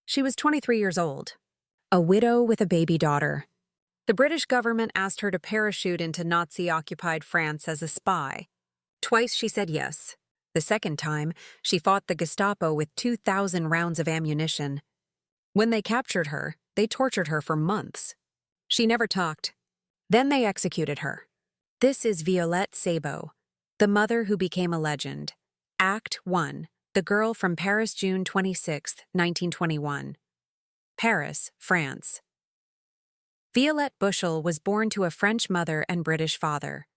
She was 23 years old, a widow with a baby daughter. The British government asked her to parachute into Nazi-occupied France as a spy. Twice she said yes. The second time, she fought the Gestapo with 2,000 rounds of ammunition. When they captured her, they tortured her for months. She never talked. Then they executed her. This is Violette Szabo, the mother who became a legend. Act 1. The Girl from Paris, June 26, 1921. Paris, France. Violette Bushel was born to a French mother and British father.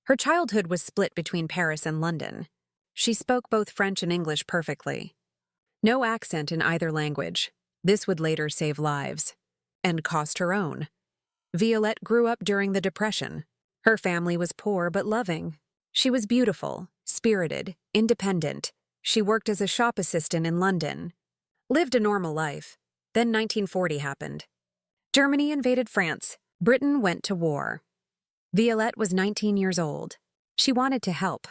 Her childhood was split between Paris and London. She spoke both French and English perfectly. No accent in either language. This would later save lives. And cost her own. Violette grew up during the Depression. Her family was poor but loving. She was beautiful, spirited, independent. She worked as a shop assistant in London. Lived a normal life. Then 1940 happened. Germany invaded France. Britain went to war. Violette was 19 years old. She wanted to help.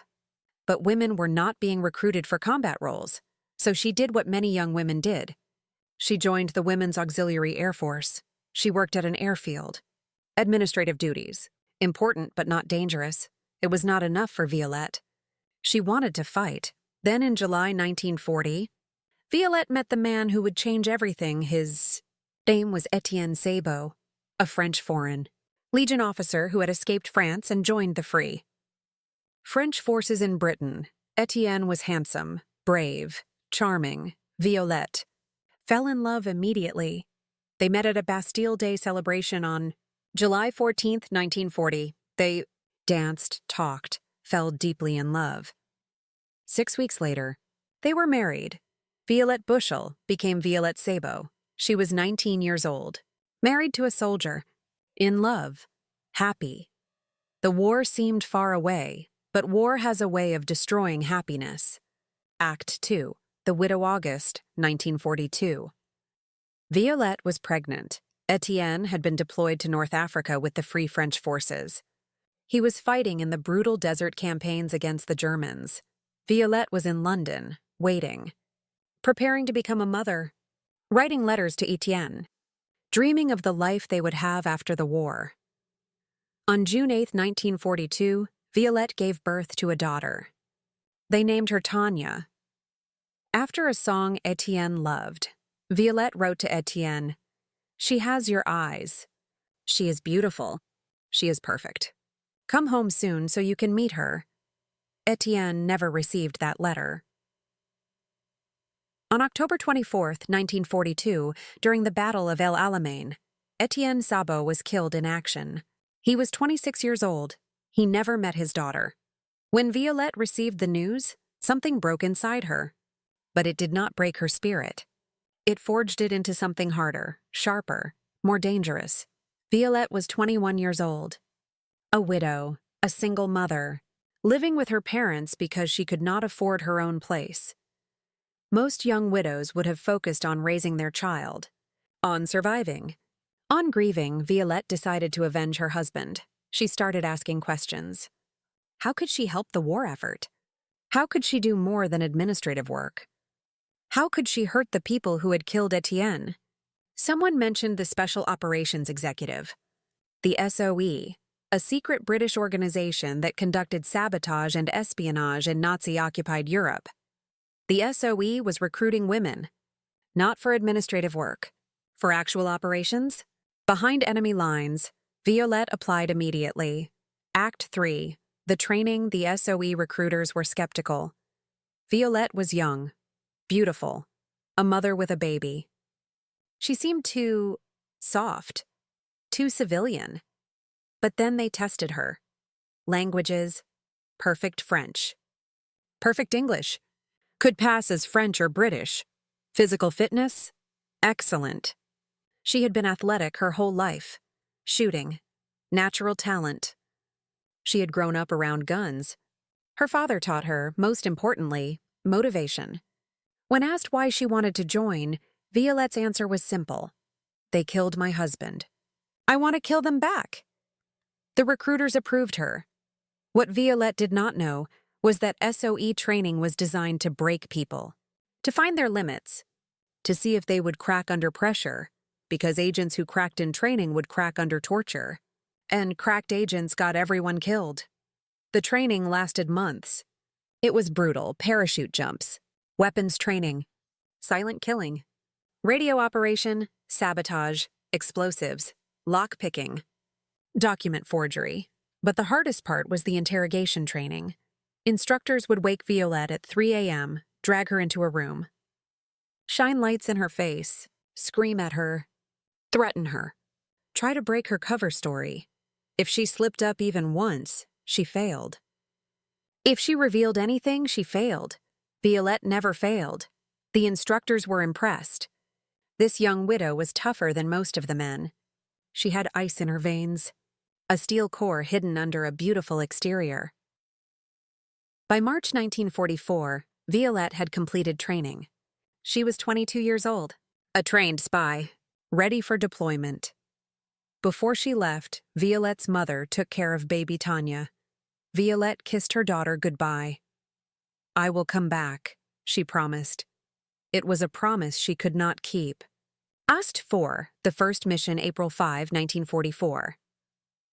But women were not being recruited for combat roles, so she did what many young women did. She joined the Women's Auxiliary Air Force. She worked at an airfield. Administrative duties. Important but not dangerous. It was not enough for Violette. She wanted to fight. Then in July 1940, Violette met the man who would change everything. His name was Etienne Szabo, a French foreign Legion officer who had escaped France and joined the Free French forces in Britain. Etienne was handsome, brave, charming. Violette fell in love immediately. They met at a Bastille Day celebration on July 14, 1940. They danced, talked, fell deeply in love. 6 weeks later, they were married. Violette Bushel became Violette Szabo. She was 19 years old, married to a soldier, in love, happy. The war seemed far away, but war has a way of destroying happiness. Act 2. The Widow August, 1942. Violette was pregnant. Etienne had been deployed to North Africa with the Free French forces. He was fighting in the brutal desert campaigns against the Germans. Violette was in London, waiting, preparing to become a mother, writing letters to Etienne, dreaming of the life they would have after the war. On June 8, 1942, Violette gave birth to a daughter. They named her Tanya. After a song Etienne loved, Violette wrote to Etienne, "She has your eyes. She is beautiful. She is perfect. Come home soon so you can meet her." Etienne never received that letter. On October 24, 1942, during the Battle of El Alamein, Etienne Szabo was killed in action. He was 26 years old. He never met his daughter. When Violette received the news, something broke inside her. But it did not break her spirit. It forged it into something harder, sharper, more dangerous. Violette was 21 years old. A widow, a single mother, living with her parents because she could not afford her own place. Most young widows would have focused on raising their child, on surviving. On grieving, Violette decided to avenge her husband. She started asking questions. How could she help the war effort? How could she do more than administrative work? How could she hurt the people who had killed Etienne? Someone mentioned the Special Operations Executive, the SOE, a secret British organization that conducted sabotage and espionage in Nazi-occupied Europe. The SOE was recruiting women, not for administrative work. For actual operations, behind enemy lines, Violette applied immediately. Act 3. The training. The SOE recruiters were skeptical. Violette was young, beautiful, a mother with a baby. She seemed too soft, too civilian. But then they tested her. Languages, perfect French. Perfect English. Could pass as French or British. Physical fitness? Excellent. She had been athletic her whole life. Shooting. Natural talent. She had grown up around guns. Her father taught her, most importantly, motivation. When asked why she wanted to join, Violette's answer was simple. They killed my husband. I want to kill them back. The recruiters approved her. What Violette did not know was that SOE training was designed to break people, to find their limits, to see if they would crack under pressure, because agents who cracked in training would crack under torture. And cracked agents got everyone killed. The training lasted months. It was brutal: parachute jumps, weapons training, silent killing, radio operation, sabotage, explosives, lock-picking, document forgery. But the hardest part was the interrogation training. Instructors would wake Violette at 3 a.m., drag her into a room, shine lights in her face, scream at her, threaten her, try to break her cover story. If she slipped up even once, she failed. If she revealed anything, she failed. Violette never failed. The instructors were impressed. This young widow was tougher than most of the men. She had ice in her veins, a steel core hidden under a beautiful exterior. By March 1944, Violette had completed training. She was 22 years old, a trained spy, ready for deployment. Before she left, Violette's mother took care of baby Tanya. Violette kissed her daughter goodbye. "I will come back," she promised. It was a promise she could not keep. Asked for the first mission April 5, 1944.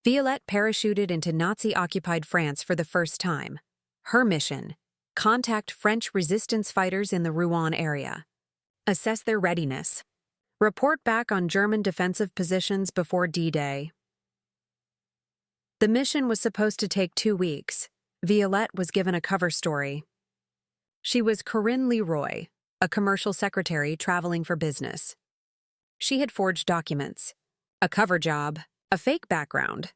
Violette parachuted into Nazi-occupied France for the first time. Her mission: contact French resistance fighters in the Rouen area. Assess their readiness. Report back on German defensive positions before D-Day. The mission was supposed to take 2 weeks. Violette was given a cover story. She was Corinne Leroy, a commercial secretary traveling for business. She had forged documents, a cover job, a fake background.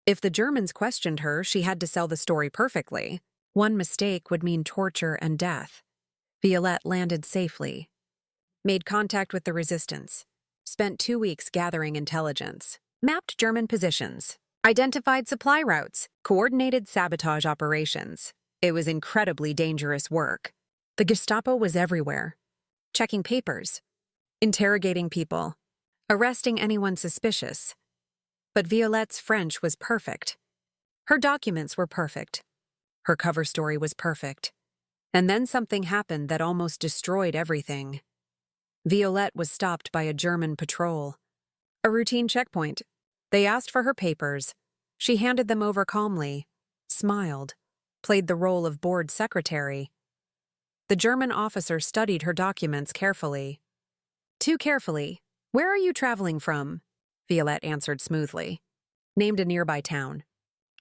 If the Germans questioned her, she had to sell the story perfectly. One mistake would mean torture and death. Violette landed safely, made contact with the resistance, spent 2 weeks gathering intelligence, mapped German positions, identified supply routes, coordinated sabotage operations. It was incredibly dangerous work. The Gestapo was everywhere, checking papers, interrogating people, arresting anyone suspicious. But Violette's French was perfect. Her documents were perfect. Her cover story was perfect. And then something happened that almost destroyed everything. Violette was stopped by a German patrol. A routine checkpoint. They asked for her papers. She handed them over calmly, smiled, played the role of board secretary. The German officer studied her documents carefully. Too carefully. "Where are you traveling from?" Violette answered smoothly. Named a nearby town.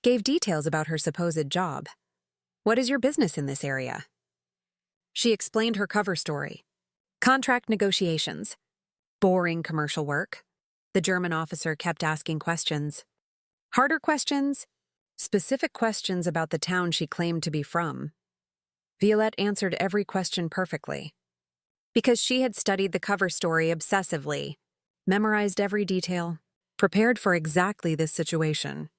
Gave details about her supposed job. "What is your business in this area?" She explained her cover story. Contract negotiations. Boring commercial work. The German officer kept asking questions. Harder questions. Specific questions about the town she claimed to be from. Violette answered every question perfectly. Because she had studied the cover story obsessively, memorized every detail, prepared for exactly this situation.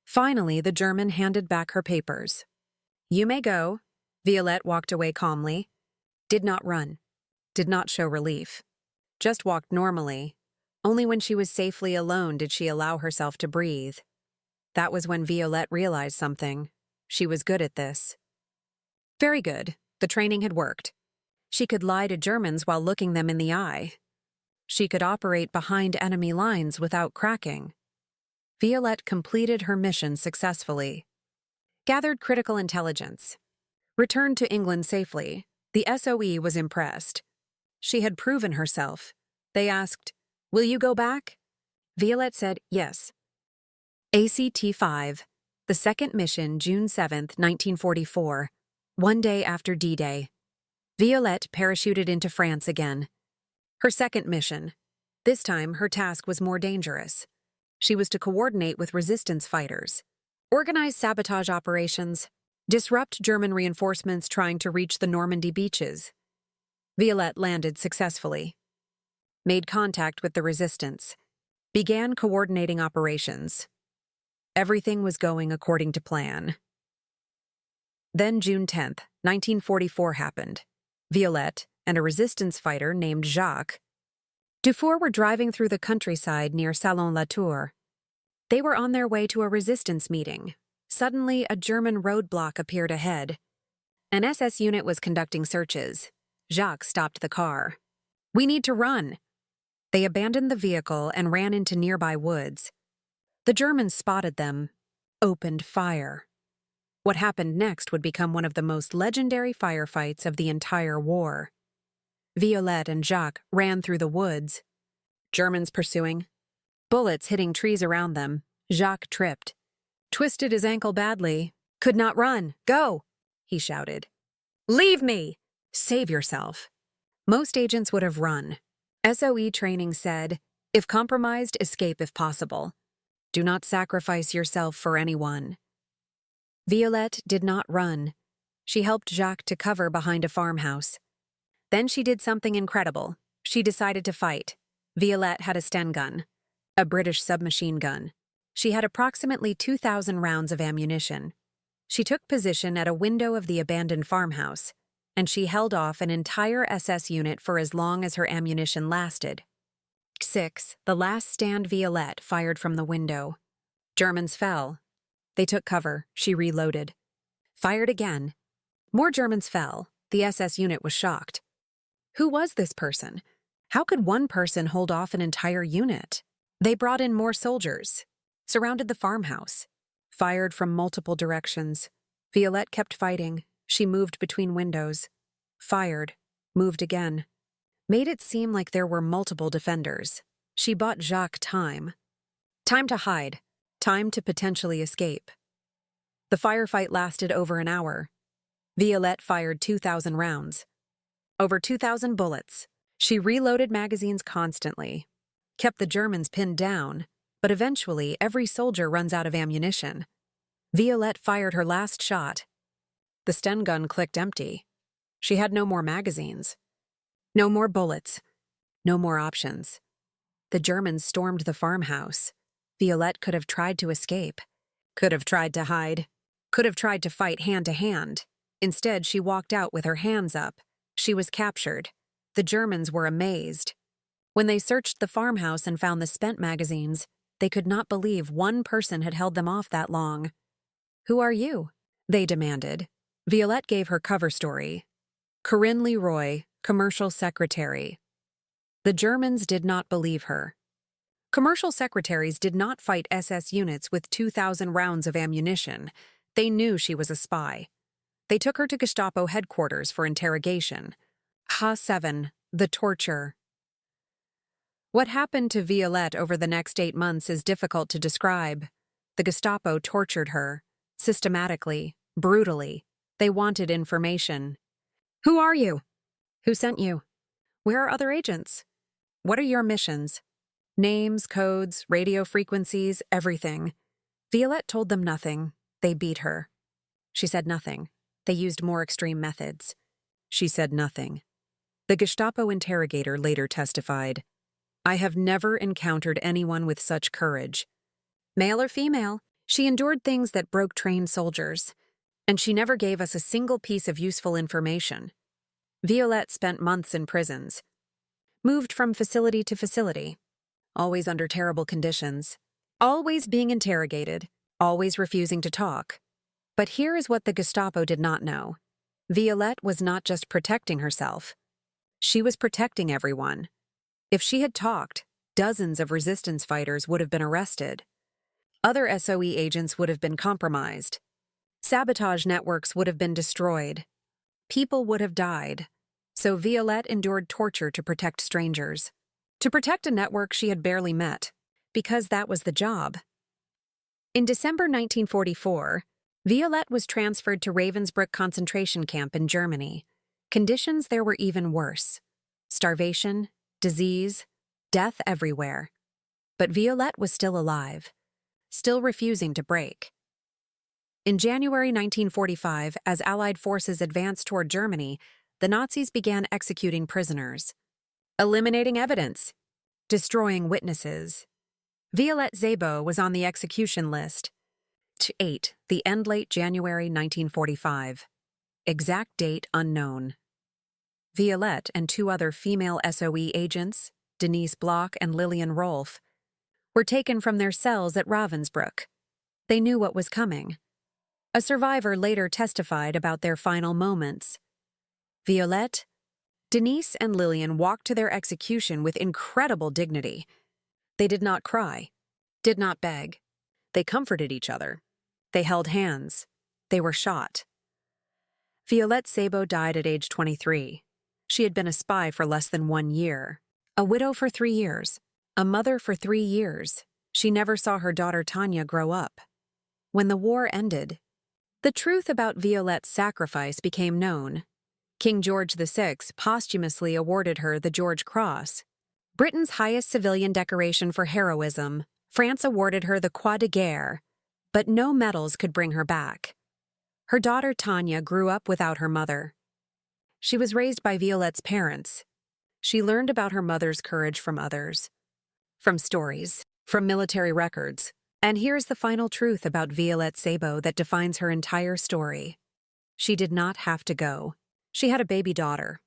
Finally, the German handed back her papers. "You may go." Violette walked away calmly. Did not run. Did not show relief. Just walked normally. Only when she was safely alone did she allow herself to breathe. That was when Violette realized something. She was good at this. Very good. The training had worked. She could lie to Germans while looking them in the eye. She could operate behind enemy lines without cracking. Violette completed her mission successfully. Gathered critical intelligence. Returned to England safely. The SOE was impressed. She had proven herself. They asked, "Will you go back?" Violette said yes. ACT-5, the second mission, June 7, 1944, one day after D-Day. Violette parachuted into France again. Her second mission. This time, her task was more dangerous. She was to coordinate with resistance fighters, organize sabotage operations, disrupt German reinforcements trying to reach the Normandy beaches. Violette landed successfully. Made contact with the resistance. Began coordinating operations. Everything was going according to plan. Then June 10, 1944 happened. Violette and a resistance fighter named Jacques Dufour were driving through the countryside near Salon-la-Tour. They were on their way to a resistance meeting. Suddenly, a German roadblock appeared ahead. An SS unit was conducting searches. Jacques stopped the car. We need to run. They abandoned the vehicle and ran into nearby woods. The Germans spotted them, opened fire. What happened next would become one of the most legendary firefights of the entire war. Violette and Jacques ran through the woods. Germans pursuing. Bullets hitting trees around them. Jacques tripped. Twisted his ankle badly. Could not run. Go, he shouted. Leave me! Save yourself. Most agents would have run. SOE training said, if compromised, escape if possible. Do not sacrifice yourself for anyone. Violette did not run. She helped Jacques to cover behind a farmhouse. Then she did something incredible. She decided to fight. Violette had a Sten gun, a British submachine gun. She had approximately 2,000 rounds of ammunition. She took position at a window of the abandoned farmhouse, and she held off an entire SS unit for as long as her ammunition lasted. 6. The last stand Violette fired from the window. Germans fell. They took cover. She reloaded. Fired again. More Germans fell. The SS unit was shocked. Who was this person? How could one person hold off an entire unit? They brought in more soldiers, surrounded the farmhouse, fired from multiple directions. Violette kept fighting. She moved between windows, fired, moved again. Made it seem like there were multiple defenders. She bought Jacques time. Time to hide. Time to potentially escape. The firefight lasted over an hour. Violette fired 2,000 rounds. Over 2,000 bullets. She reloaded magazines constantly, kept the Germans pinned down, but eventually every soldier runs out of ammunition. Violette fired her last shot. The Sten gun clicked empty. She had no more magazines. No more bullets. No more options. The Germans stormed the farmhouse. Violette could have tried to escape, could have tried to hide, could have tried to fight hand to hand. Instead, she walked out with her hands up. She was captured. The Germans were amazed. When they searched the farmhouse and found the spent magazines, they could not believe one person had held them off that long. Who are you? They demanded. Violette gave her cover story. Corinne Leroy, commercial secretary. The Germans did not believe her. Commercial secretaries did not fight SS units with 2,000 rounds of ammunition. They knew she was a spy. They took her to Gestapo headquarters for interrogation. Ha-7, the torture. What happened to Violette over the next 8 months is difficult to describe. The Gestapo tortured her, systematically, brutally. They wanted information. Who are you? Who sent you? Where are other agents? What are your missions? Names, codes, radio frequencies, everything. Violette told them nothing. They beat her. She said nothing. They used more extreme methods. She said nothing. The Gestapo interrogator later testified, I have never encountered anyone with such courage. Male or female, she endured things that broke trained soldiers, and she never gave us a single piece of useful information. Violette spent months in prisons, moved from facility to facility, always under terrible conditions, always being interrogated, always refusing to talk. But here is what the Gestapo did not know. Violette was not just protecting herself. She was protecting everyone. If she had talked, dozens of resistance fighters would have been arrested. Other SOE agents would have been compromised. Sabotage networks would have been destroyed. People would have died. So Violette endured torture to protect strangers. To protect a network she had barely met, because that was the job. In December 1944, Violette was transferred to Ravensbrück concentration camp in Germany. Conditions there were even worse. Starvation, disease, death everywhere. But Violette was still alive, still refusing to break. In January 1945, as Allied forces advanced toward Germany, the Nazis began executing prisoners, eliminating evidence, destroying witnesses. Violette Szabo was on the execution list. 8. The end late January 1945. Exact date unknown. Violette and 2 other female SOE agents, Denise Bloch and Lillian Rolfe, were taken from their cells at Ravensbrück. They knew what was coming. A survivor later testified about their final moments. Violette Denise and Lillian walked to their execution with incredible dignity. They did not cry, did not beg. They comforted each other. They held hands. They were shot. Violette Szabo died at age 23. She had been a spy for less than 1 year, a widow for 3 years, a mother for 3 years. She never saw her daughter Tanya grow up. When the war ended, the truth about Violette's sacrifice became known. King George VI posthumously awarded her the George Cross, Britain's highest civilian decoration for heroism. France awarded her the Croix de Guerre, but no medals could bring her back. Her daughter Tanya grew up without her mother. She was raised by Violette's parents. She learned about her mother's courage from others, from stories, from military records. And here's the final truth about Violette Szabo that defines her entire story. She did not have to go. She had a baby daughter.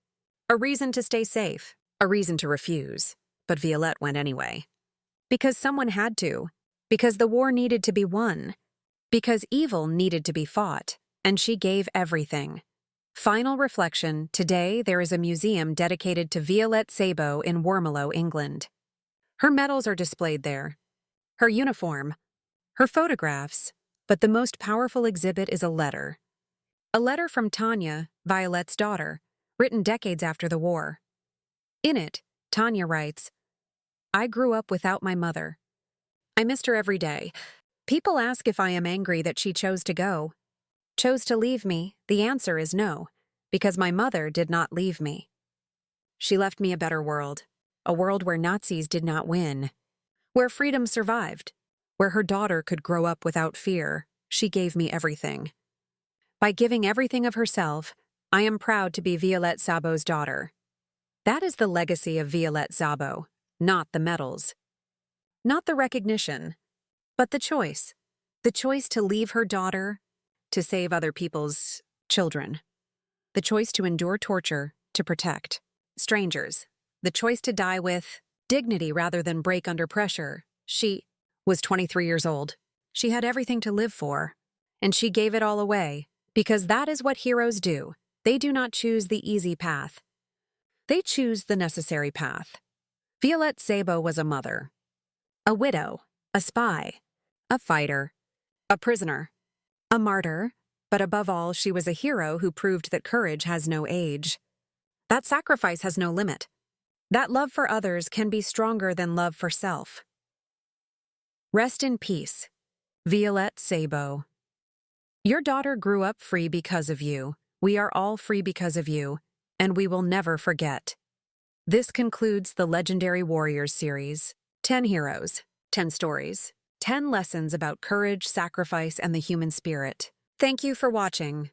A reason to stay safe, a reason to refuse. But Violette went anyway. Because someone had to. Because the war needed to be won. Because evil needed to be fought. And she gave everything. Final reflection: today there is a museum dedicated to Violette Szabo in Wormelo, England. Her medals are displayed there. Her uniform. Her photographs. But the most powerful exhibit is a letter. A letter from Tanya, Violette's daughter, written decades after the war. In it, Tanya writes, "I grew up without my mother. I missed her every day. People ask if I am angry that she chose to go. Chose to leave me. The answer is no, because my mother did not leave me. She left me a better world, a world where Nazis did not win, where freedom survived, where her daughter could grow up without fear. She gave me everything. By giving everything of herself, I am proud to be Violette Szabo's daughter." That is the legacy of Violette Szabo, not the medals. Not the recognition, but the choice. The choice to leave her daughter, to save other people's children. The choice to endure torture, to protect strangers. The choice to die with dignity rather than break under pressure. She was 23 years old. She had everything to live for, and she gave it all away, because that is what heroes do. They do not choose the easy path. They choose the necessary path. Violette Szabo was a mother, a widow, a spy, a fighter, a prisoner, a martyr, but above all, she was a hero who proved that courage has no age. That sacrifice has no limit. That love for others can be stronger than love for self. Rest in peace, Violette Szabo. Your daughter grew up free because of you. We are all free because of you, and we will never forget. This concludes the Legendary Warriors series. 10 heroes, 10 stories, 10 lessons about courage, sacrifice, and the human spirit. Thank you for watching.